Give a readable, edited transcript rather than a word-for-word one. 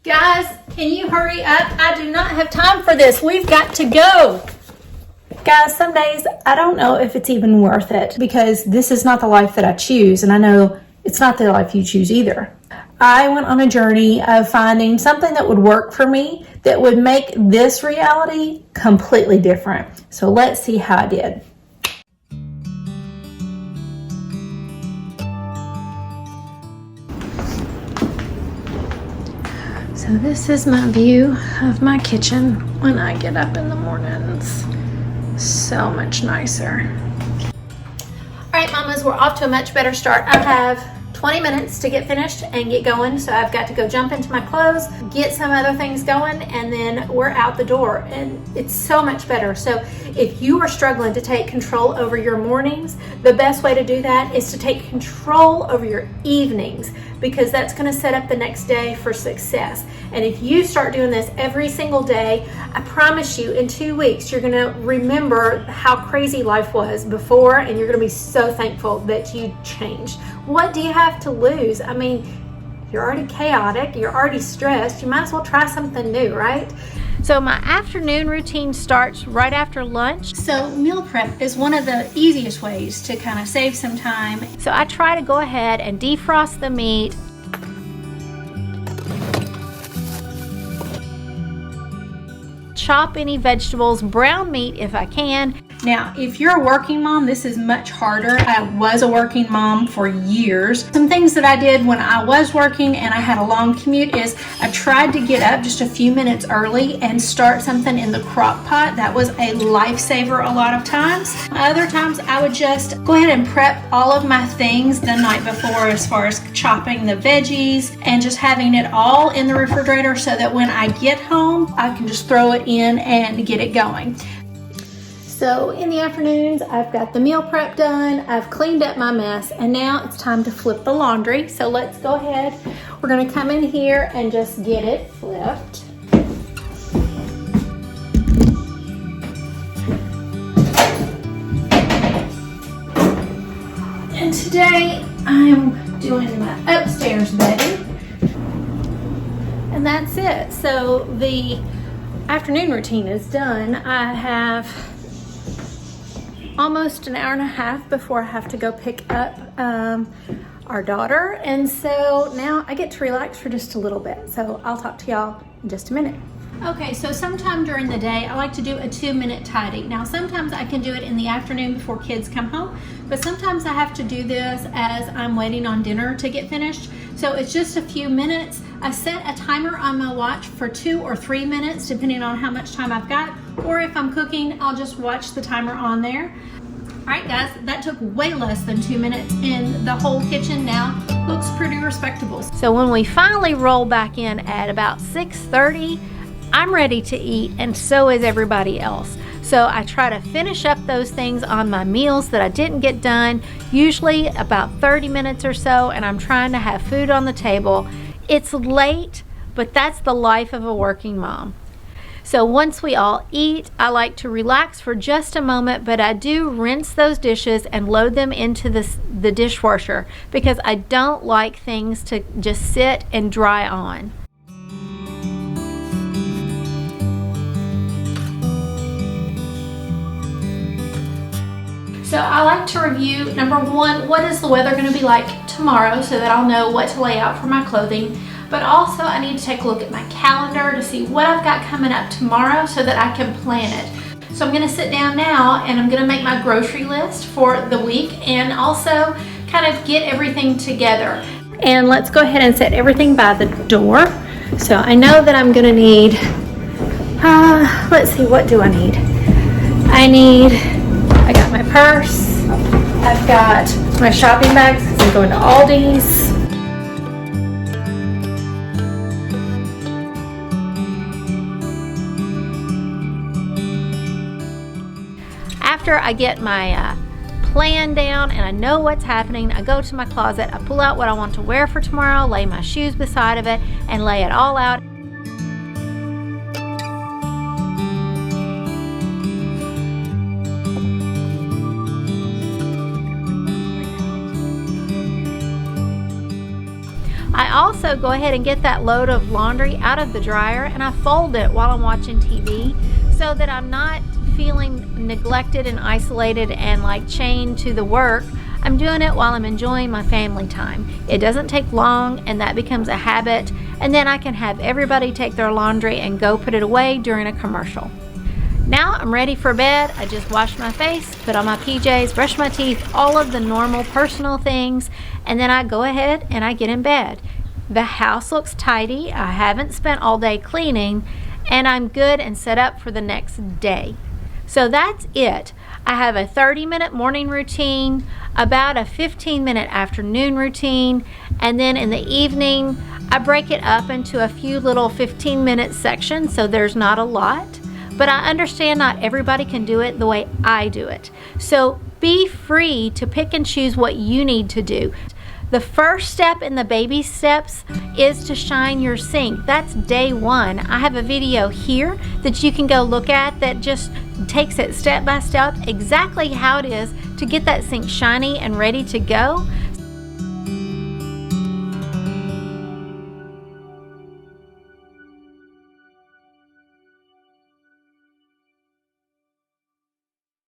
Guys, can you hurry up? I do not have time for this. We've got to go. Guys, some days I don't know if it's even worth it because this is not the life that I choose, and I know it's not the life you choose either. I went on a journey of finding something that would work for me that would make this reality completely different. So let's see how I did. So this is my view of my kitchen when I get up in the mornings. So much nicer. All right, mamas, we're off to a much better start. I have 20 minutes to get finished and get going, so I've got to go jump into my clothes, get some other things going, and then we're out the door, and it's so much better. So if you are struggling to take control over your mornings, the best way to do that is to take control over your evenings, because that's going to set up the next day for success. And if you start doing this every single day, I promise you in 2 weeks you're going to remember how crazy life was before, and you're going to be so thankful that you changed. What do you have to lose? I mean, you're already chaotic, you're already stressed, you might as well try something new, right? So my afternoon routine starts right after lunch. So meal prep is one of the easiest ways to kind of save some time. So I try to go ahead and defrost the meat. Chop any vegetables, brown meat if I can. Now, if you're a working mom, this is much harder. I was a working mom for years. Some things that I did when I was working and I had a long commute is I tried to get up just a few minutes early and start something in the crock pot. That was a lifesaver a lot of times. Other times I would just go ahead and prep all of my things the night before, as far as chopping the veggies and just having it all in the refrigerator so that when I get home, I can just throw it in and get it going. So in the afternoons, I've got the meal prep done, I've cleaned up my mess, and now it's time to flip the laundry. So let's go ahead. We're gonna come in here and just get it flipped. And today I'm doing my upstairs bedding. And that's it. So the afternoon routine is done. I have almost an hour and a half before I have to go pick up our daughter, and so now I get to relax for just a little bit. So I'll talk to y'all in just a minute. Okay, so sometime during the day I like to do a 2-minute tidy. Now sometimes I can do it in the afternoon before kids come home, but sometimes I have to do this as I'm waiting on dinner to get finished. So it's just a few minutes. I set a timer on my watch for 2 or 3 minutes depending on how much time I've got, or if I'm cooking I'll just watch the timer on there. Alright guys, that took way less than 2 minutes, and the whole kitchen now looks pretty respectable. So when we finally roll back in at about 6:30, I'm ready to eat, and so is everybody else. So I try to finish up those things on my meals that I didn't get done, usually about 30 minutes or so, and I'm trying to have food on the table. It's late, but that's the life of a working mom. So once we all eat, I like to relax for just a moment, but I do rinse those dishes and load them into the dishwasher because I don't like things to just sit and dry on. So I like to review, number one, what is the weather going to be like tomorrow so that I'll know what to lay out for my clothing. But also I need to take a look at my calendar to see what I've got coming up tomorrow so that I can plan it. So I'm going to sit down now and I'm going to make my grocery list for the week and also kind of get everything together. And let's go ahead and set everything by the door. So I know that I'm going to need, let's see, what do I need? I got my purse, I've got my shopping bags because I'm going to Aldi's. After I get my plan down and I know what's happening, I go to my closet, I pull out what I want to wear for tomorrow, lay my shoes beside of it, and lay it all out. I also go ahead and get that load of laundry out of the dryer and I fold it while I'm watching TV so that I'm not feeling neglected and isolated and like chained to the work. I'm doing it while I'm enjoying my family time. It doesn't take long, and that becomes a habit, and then I can have everybody take their laundry and go put it away during a commercial. Now I'm ready for bed. I just washed my face, put on my PJs, brush my teeth, all of the normal personal things, and then I go ahead and I get in bed. The house looks tidy. I haven't spent all day cleaning, and I'm good and set up for the next day. So that's it. I have a 30-minute morning routine, about a 15-minute afternoon routine, and then in the evening, I break it up into a few little 15-minute sections, so there's not a lot. But I understand not everybody can do it the way I do it. So be free to pick and choose what you need to do. The first step in the baby steps is to shine your sink. That's day one. I have a video here that you can go look at that just takes it step by step exactly how it is to get that sink shiny and ready to go.